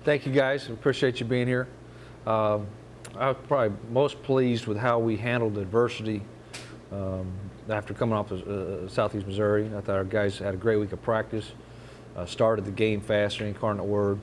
Thank you, guys. Appreciate you being here. I was probably most pleased with how we handled adversity after coming off of Southeast Missouri. I thought our guys had a great week of practice, started the game faster, incarnate word,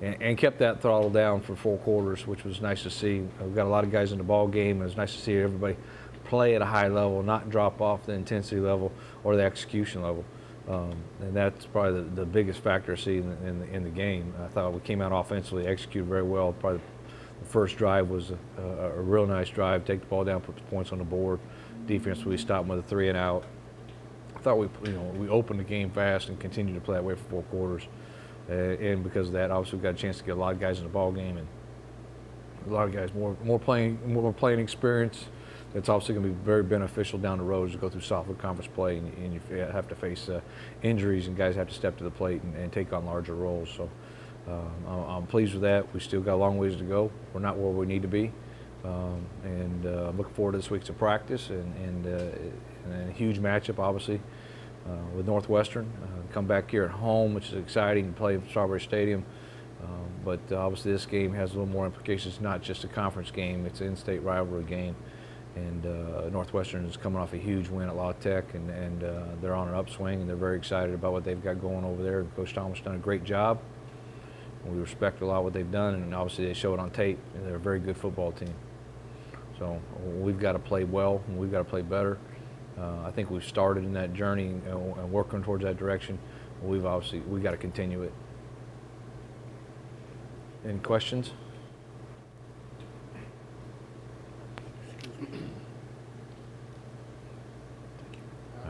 and kept that throttle down for 4 quarters, which was nice to see. We've got a lot of guys in the ball game. It was nice to see everybody play at a high level, not drop off the intensity level or the execution level. And that's probably the biggest factor I see in the game. I thought we came out offensively, executed very well. Probably the first drive was a real nice drive, take the ball down, put the points on the board. Defense, we stopped them with a 3 and out. I thought we opened the game fast and continued to play that way for 4 quarters. And because of that, obviously we got a chance to get a lot of guys in the ball game and a lot of guys more playing experience. It's obviously going to be very beneficial down the road as you go through sophomore conference play and you have to face injuries and guys have to step to the plate and take on larger roles. So I'm pleased with that. We still got a long ways to go. We're not where we need to be. I'm looking forward to this week's of practice and a huge matchup, obviously, with Northwestern. Come back here at home, which is exciting, to play in Strawberry Stadium. But obviously this game has a little more implications. It's not just a conference game. It's an in-state rivalry game. And Northwestern is coming off a huge win at La Tech, and they're on an upswing, and they're very excited about what they've got going over there. Coach Thomas has done a great job. We respect a lot what they've done, and obviously they show it on tape, and they're a very good football team. So we've got to play well, and we've got to play better. I think we've started in that journey and working towards that direction. We've got to continue it. Any questions?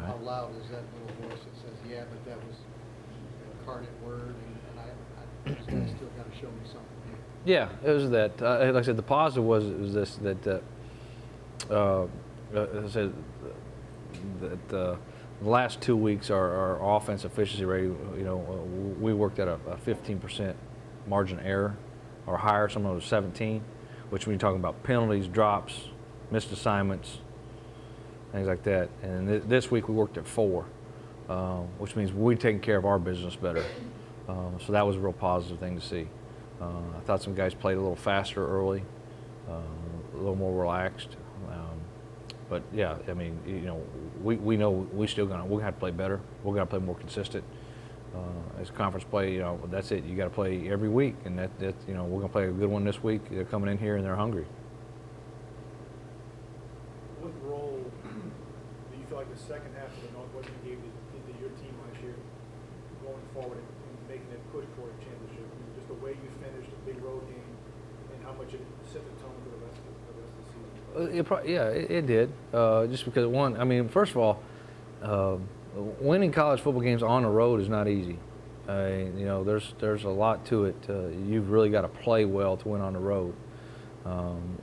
How loud is that little voice that says, yeah, but that was an incarnate word, and I just still got to show me something here. Yeah, it was that. Like I said, the positive was this, that I said that the last 2 weeks our offense efficiency rate, we worked at a 15% margin of error or higher. Some of it was 17, which when you're talking about penalties, drops, missed assignments, things like that. And this week we worked at 4, which means we're taking care of our business better. So that was a real positive thing to see. I thought some guys played a little faster early, a little more relaxed. But yeah, I mean, we know we're going to have to play better. We're going to play more consistent. As conference play, that's it. You got to play every week, and that we're going to play a good one this week. They're coming in here and they're hungry. What role do you feel like the second half of the Northwestern game did to your team last year, going forward and making it push for a championship? I mean, just the way you finished a big road game, and how much it set the tone for the rest of the season. It did. Just because first of all, winning college football games on the road is not easy. There's a lot to it. You've really got to play well to win on the road.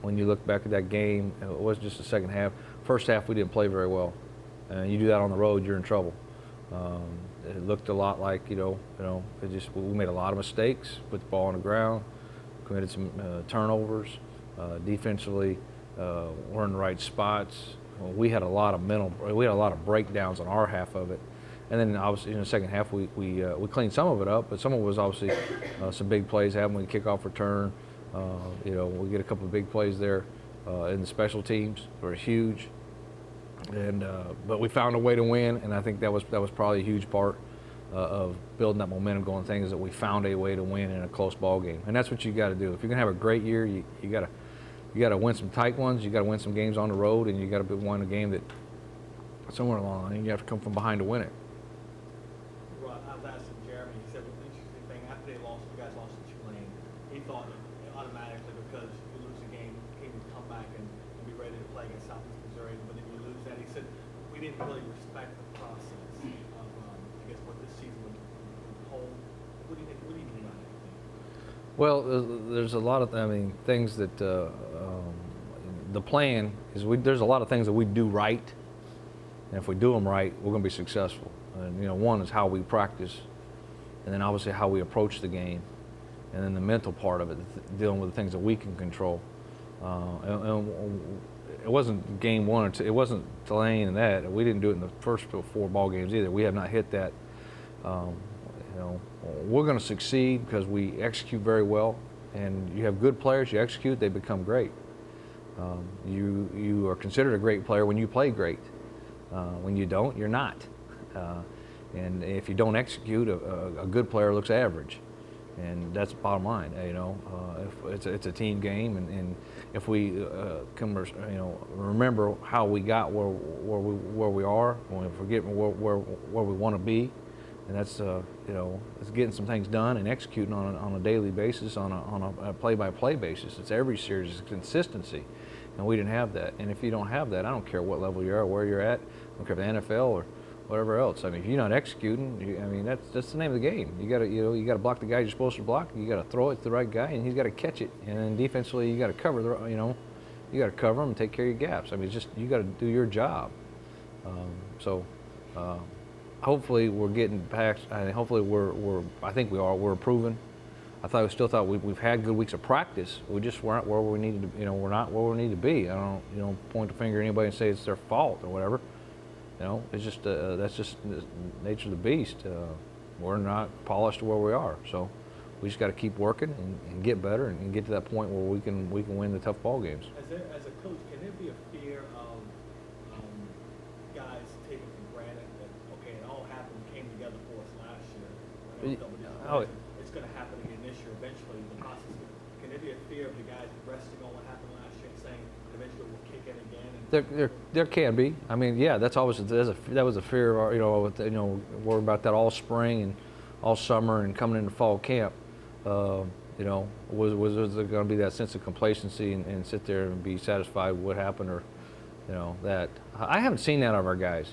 When you look back at that game, it wasn't just the second half. First half we didn't play very well, and you do that on the road, you're in trouble. It looked a lot like we made a lot of mistakes, put the ball on the ground, committed some turnovers. Defensively, we're in the right spots. We had a lot of breakdowns on our half of it, and then obviously in the second half we cleaned some of it up, but some of it was obviously some big plays happened with the kickoff return. We get a couple of big plays there in the special teams. They were huge, and but we found a way to win, and I think that was probably a huge part of building that momentum going. Things that we found a way to win in a close ball game, and that's what you got to do. If you're gonna have a great year, you got to win some tight ones. You got to win some games on the road, and you got to win a game that somewhere along the line you have to come from behind to win it. Well, I was asking Jeremy. He said the interesting thing after you guys lost to Tulane, he thought automatically because you lose the game, he would come back and be ready to play against Southeast Missouri. But then you lose that. He said we didn't really respect the process of what this season would hold. What do you think? What do you mean by that? Well, there's a lot of things that the plan is. There's a lot of things that we do right, and if we do them right, we're going to be successful. And one is how we practice, and then obviously how we approach the game, and then the mental part of it, dealing with the things that we can control. And it wasn't game 1 or 2. It wasn't Tulane and that. We didn't do it in the first 4 ball games either. We have not hit that. we're going to succeed because we execute very well, and you have good players. You execute, they become great. You are considered a great player when you play great. When you don't, you're not. And if you don't execute, a good player looks average, and that's the bottom line. If it's a team game, and if we can, remember how we got where we are, when we forget where we want to be, and that's it's getting some things done and executing on a daily basis, on a play-by-play basis. It's every series, it's consistency, and we didn't have that. And if you don't have that, I don't care what level you are, where you're at. I don't care if the NFL or whatever else. I mean, if you're not executing, that's the name of the game. You got to block the guy you're supposed to block. You got to throw it to the right guy, and he's got to catch it. And then defensively, you got to cover you got to cover him and take care of your gaps. I mean, it's just, you got to do your job. Hopefully we're getting past. Hopefully I think we are. We're improving. I still thought we've had good weeks of practice. We just weren't where we needed to. We're not where we need to be. I don't point the finger at anybody and say it's their fault or whatever. It's just that's just the nature of the beast. We're not polished to where we are, so we just got to keep working and get better and get to that point where we can win the tough ball games. As a coach, can there be a fear of guys taking for granted that it all happened, came together for us last year? It's going to happen again this year. Eventually, the process. Can there be a fear of the guys resting on what happened last year and saying eventually we'll kick in again? There can be. I mean, yeah, that was a fear. Worry about that all spring and all summer and coming into fall camp. Was there going to be that sense of complacency and sit there and be satisfied with what happened, or that I haven't seen that of our guys.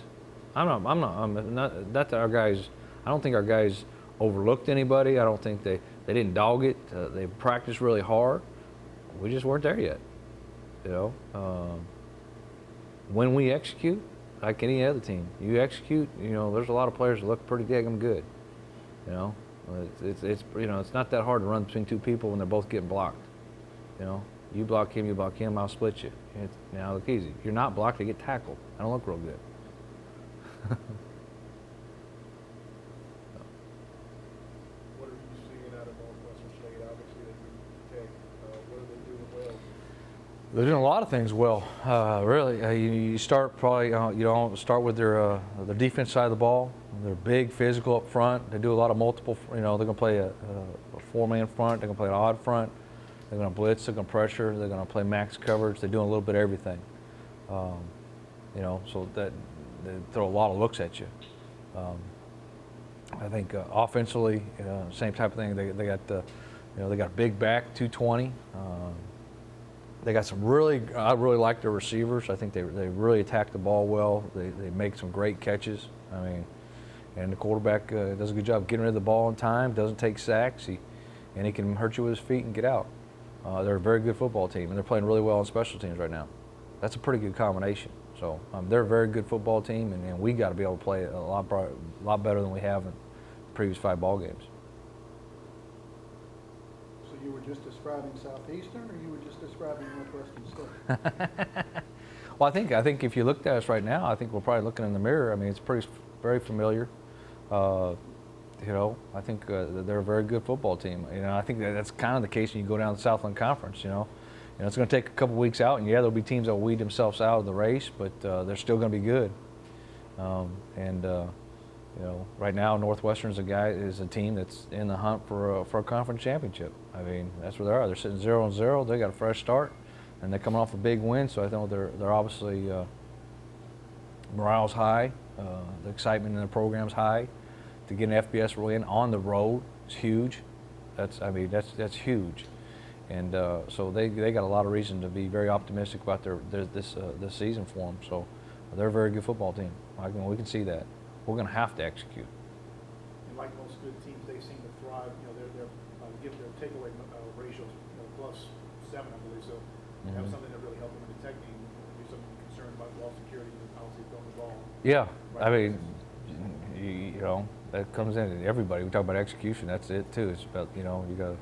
I'm not that our guys. I don't think our guys overlooked anybody. I don't think they didn't dog it. They practiced really hard. We just weren't there yet. When we execute, like any other team, you execute. There's a lot of players that look pretty daggum good. It's not that hard to run between two people when they're both getting blocked. You block him, I'll split you. Now look easy. If you're not blocked, they get tackled. I don't look real good. What are you seeing out of Northwestern State? Obviously, they beat Tech. What are they doing well? They're doing a lot of things well. Really, you start probably start with their defense side of the ball. They're big, physical up front. They do a lot of multiple. They're going to play a four-man front. They're going to play an odd front. They're going to blitz. They're going to pressure. They're going to play max coverage. They're doing a little bit of everything. So that they throw a lot of looks at you. I think offensively, same type of thing. They got they got a big back, 220. They got some I really like their receivers. I think they really attack the ball well. They make some great catches. And the quarterback does a good job getting rid of the ball in time, doesn't take sacks, and he can hurt you with his feet and get out. They're a very good football team, and they're playing really well on special teams right now. That's a pretty good combination. So they're a very good football team, and we got to be able to play a lot better than we have in the previous 5 ball games. So you were just describing Southeastern, or you were just describing Northwestern State? Well, I think if you looked at us right now, I think we're probably looking in the mirror. I mean, it's very familiar. I think they're a very good football team. I think that's kind of the case when you go down the Southland Conference. It's going to take a couple weeks out, and there'll be teams that will weed themselves out of the race, but they're still going to be good. Right now Northwestern is a team that's in the hunt for a conference championship. I mean, that's where they are. They're sitting 0-0. They got a fresh start, and they're coming off a big win. So I think they're obviously morale's high. The excitement in the program's high. To get an FBS win on the road is huge. That's huge. And so they got a lot of reason to be very optimistic about this season for them. So they're a very good football team. We can see that. We're going to have to execute. And like most good teams, they seem to thrive. They're giving their takeaway ratios +7, I believe. So that was something that really helped them in the Tech game. There's some concern about ball security and obviously throwing the ball. Yeah, I mean, that comes in everybody. We talk about execution. That's it too. It's about you got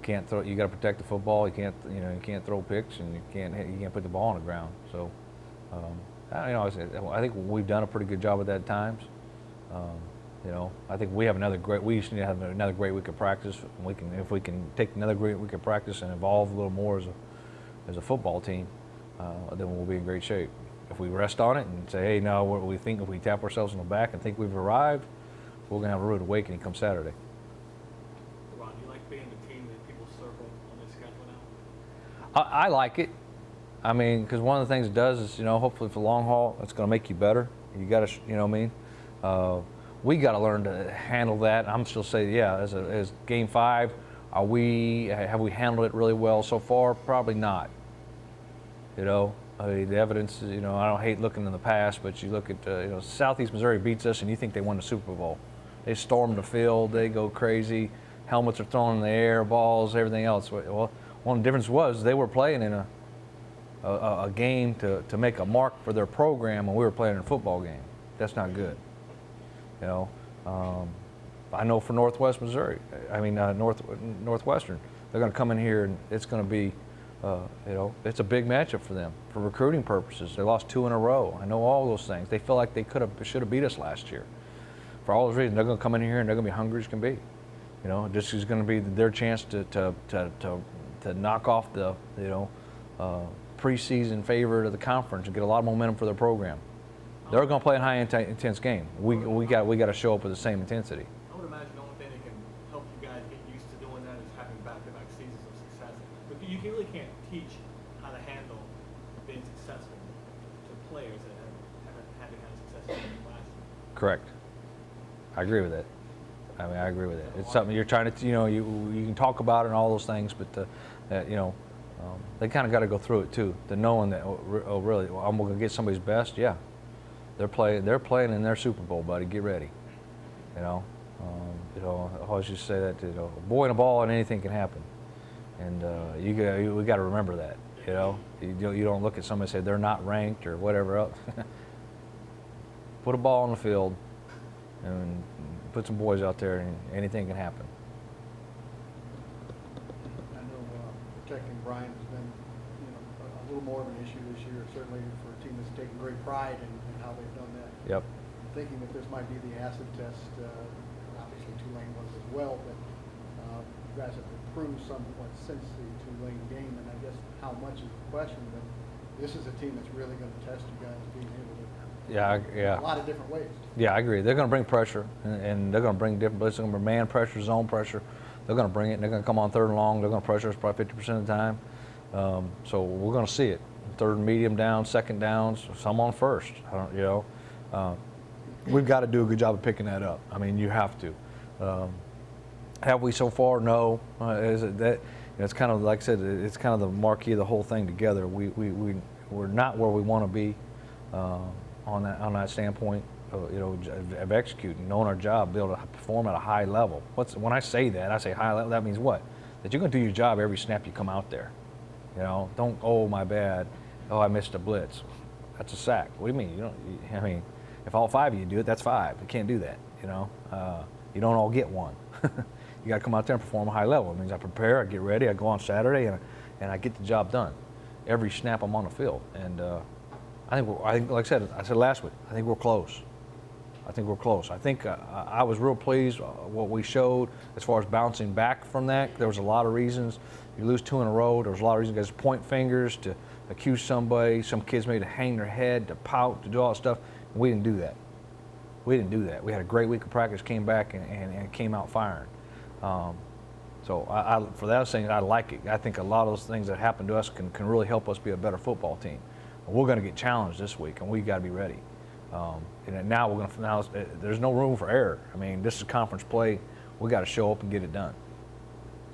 to protect the football. You can't throw picks, and you can't put the ball on the ground. So. I think we've done a pretty good job at that at times. You know, I think we just need to have another great week of practice. If we can take another great week of practice and evolve a little more as a football team, then we'll be in great shape. If we rest on it and say, hey, no, we think if we tap ourselves on the back and think we've arrived, we're going to have a rude awakening come Saturday. Ron, do you like being the team that people circle on their schedule now? I like it. I mean, because one of the things it does is, hopefully for the long haul, it's going to make you better. You got to, you know what I mean? We got to learn to handle that. I'm still saying, yeah, as Game 5, have we handled it really well so far? Probably not. I mean, the evidence is, I don't hate looking in the past, but you look at, Southeast Missouri beats us and you think they won the Super Bowl. They storm the field, they go crazy, helmets are thrown in the air, balls, everything else. Well, one of the differences was they were playing in a game to make a mark for their program, and we were playing in a football game. That's not good. I know for Northwestern, Northwestern, they're going to come in here and it's going to be, it's a big matchup for them for recruiting purposes. They lost 2 in a row. I know all those things. They feel like they should have beat us last year. For all those reasons, they're going to come in here and they're going to be hungry as can be. This is going to be their chance to knock off the preseason favorite of the conference and get a lot of momentum for their program. They're going to play a high intense game. We got to show up with the same intensity. I would imagine the only thing that can help you guys get used to doing that is having back-to-back seasons of success. But you really can't teach how to handle being successful to players that haven't had the kind of success you had last year. Correct. I agree with that. I mean, I agree with that. It's something you're trying to, you can talk about it and all those things, but they kind of got to go through it too. The knowing that, oh, really, I'm going to get somebody's best. Yeah, they're playing in their Super Bowl, buddy. Get ready. I always used to say that. A boy and a ball and anything can happen, and we got to remember that. You don't look at somebody and say they're not ranked or whatever else. Put a ball on the field and put some boys out there, and anything can happen. I know protecting Brian has been, a little more of an issue this year, certainly for a team that's taken great pride in how they've done that. Yep. I'm thinking that this might be the acid test. Obviously, Tulane was as well, but you guys have improved somewhat since the Tulane game, and I guess how much is the question, but this is a team that's really going to test you guys being able to. Yeah. A lot of different ways. Yeah, I agree. They're going to bring pressure, and they're going to bring different. They're going to bring man pressure, zone pressure. They're going to bring it. And they're going to come on 3rd and long. They're going to pressure us probably 50% of the time. So we're going to see it. 3rd and medium down, 2nd downs, some on 1st. We've got to do a good job of picking that up. I mean, you have to. Have we so far? No. Is it that? It's kind of like I said. It's kind of the marquee of the whole thing together. We're not where we want to be. On that standpoint, of executing, knowing our job, be able to perform at a high level. When I say that, I say high level. That means what? That you're going to do your job every snap you come out there. Don't, oh, my bad. Oh, I missed a blitz. That's a sack. What do you mean? If all 5 of you do it, that's 5. You can't do that. You don't all get 1. You got to come out there and perform a high level. It means I prepare, I get ready, I go on Saturday, and I get the job done. Every snap I'm on the field, and. I think, like I said last week, I think we're close. I think I was real pleased what we showed as far as bouncing back from that. There was a lot of reasons. You lose 2 in a row. There was a lot of reasons guys point fingers, to accuse somebody. Some kids maybe to hang their head, to pout, to do all that stuff. And we didn't do that. We had a great week of practice, came back and came out firing. So for that saying, I like it. I think a lot of those things that happen to us can really help us be a better football team. We're going to get challenged this week, and we've got to be ready. And now there's no room for error. I mean, this is conference play. We got to show up and get it done.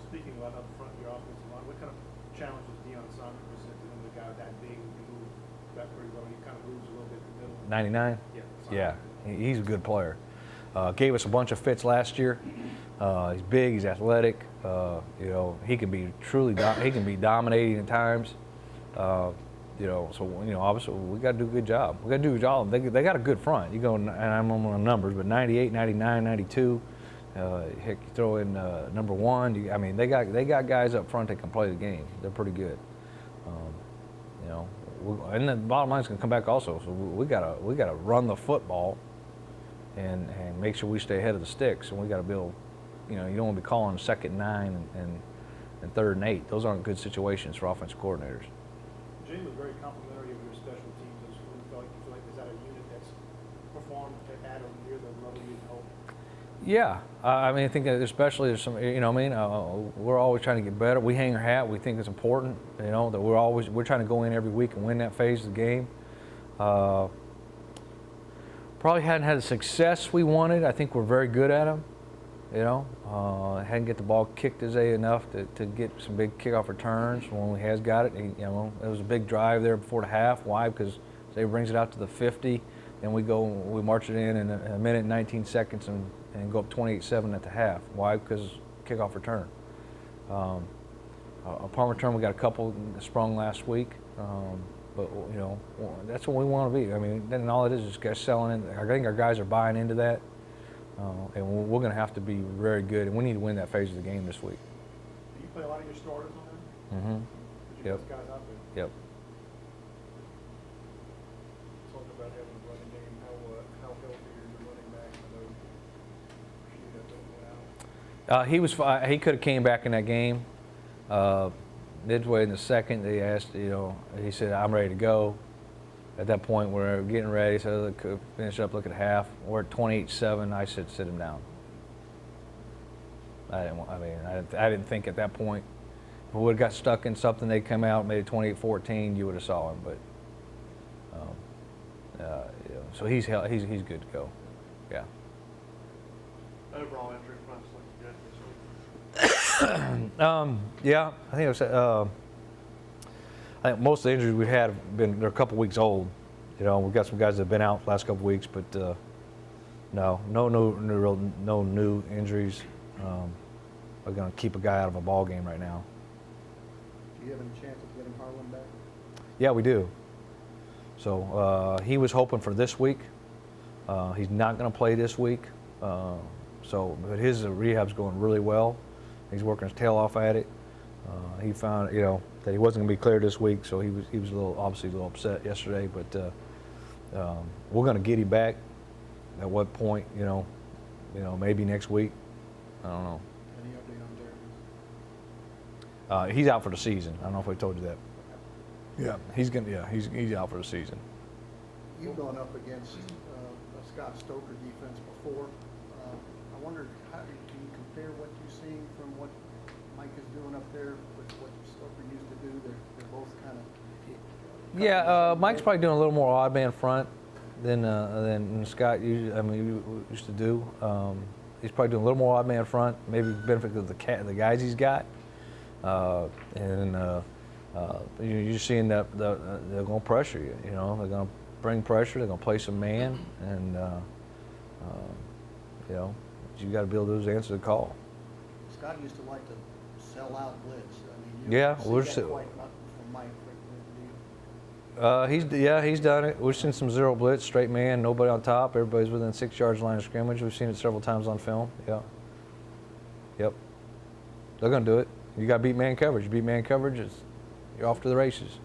Speaking about up front, your offensive line, what kind of challenges Deion Simon presented him? The guy that big, he moved that pretty well. He kind of moves a little bit in the middle. 99? Yeah. He's a good player. Gave us a bunch of fits last year. He's big. He's athletic. He can be dominating at times. Obviously we got to do a good job. They got a good front. You go, and I'm on the numbers, but 98, 99, 92. Heck, you throw in number 1. They got guys up front that can play the game. They're pretty good. And the bottom line's going to come back also. So we got to run the football, and make sure we stay ahead of the sticks. And we got to build. You know, you don't want to be calling 2nd and 9 and 3rd and 8. Those aren't good situations for offensive coordinators. Jay was very complimentary of your special teams. You feel like is that a unit that's performed at or near the level you'd hope? Yeah, I mean, I think that especially there's some, you know, what I mean, we're always trying to get better. We hang our hat. We think it's important, you know, that we're trying to go in every week and win that phase of the game. Probably hadn't had the success we wanted. I think we're very good at them. You know, hadn't get the ball kicked as enough to get some big kickoff returns. When he has got it, you know, it was a big drive there before the half. Why? Because Zay brings it out to the 50, and we march it in a minute and 19 seconds and go up 28-7 at the half. Why? Because kickoff return. Upon return, we got a couple sprung last week, but you know, that's what we want to be. I mean, then all it is guys selling in. I think our guys are buying into that. And we're going to have to be very good, and we need to win that phase of the game this week. Do you play a lot of your starters on that? Mm-hmm. Yep. Guys out there? Yep. Talking about having a running game, how healthy is your running back? I know He was. He could have came back in that game. Midway in the second, they asked. You know, he said, "I'm ready to go." At that point, we're getting ready, so they could finish up, look at half. We're at 28-7. I said, sit him down. I didn't think at that point. If we would have got stuck in something, they'd come out, made it 28-14, you would have saw him. But you know, so he's good to go. Yeah. overall injury front's looking good this week. Yeah, I think it was. I think most of the injuries we had have been, they're a couple weeks old. You know, we've got some guys that have been out the last couple weeks, but no new injuries. We're going to keep a guy out of a ball game right now. Do you have any chance of getting Harlan back? Yeah, we do. So he was hoping for this week. He's not going to play this week. But his rehab's going really well. He's working his tail off at it. He found, that he wasn't going to be cleared this week, so he was obviously a little upset yesterday. But we're going to get him back. At what point, maybe next week. I don't know. Any update on Jeremy? He's out for the season. I don't know if I told you that. Yeah, he's out for the season. You've gone up against a Scott Stoker defense before. I wondered, can you compare what you've seen from what Mike is doing up there with what Stoker used to do? They're both kind of. Yeah, Mike's probably doing a little more odd man front than Scott used to do. He's probably doing a little more odd man front, maybe benefit of the guys he's got. You're seeing that they're going to pressure you. They're going to bring pressure. They're going to play some man, and you got to be able to answer the call. Scott used to like to sell out blitz. We're see that quite not from Mike. He's done it. We've seen some zero blitz, straight man, nobody on top. Everybody's within 6 yards line of scrimmage. We've seen it several times on film. Yeah. Yep. They're going to do it. You got to beat man coverage. You beat man coverage, you're off to the races.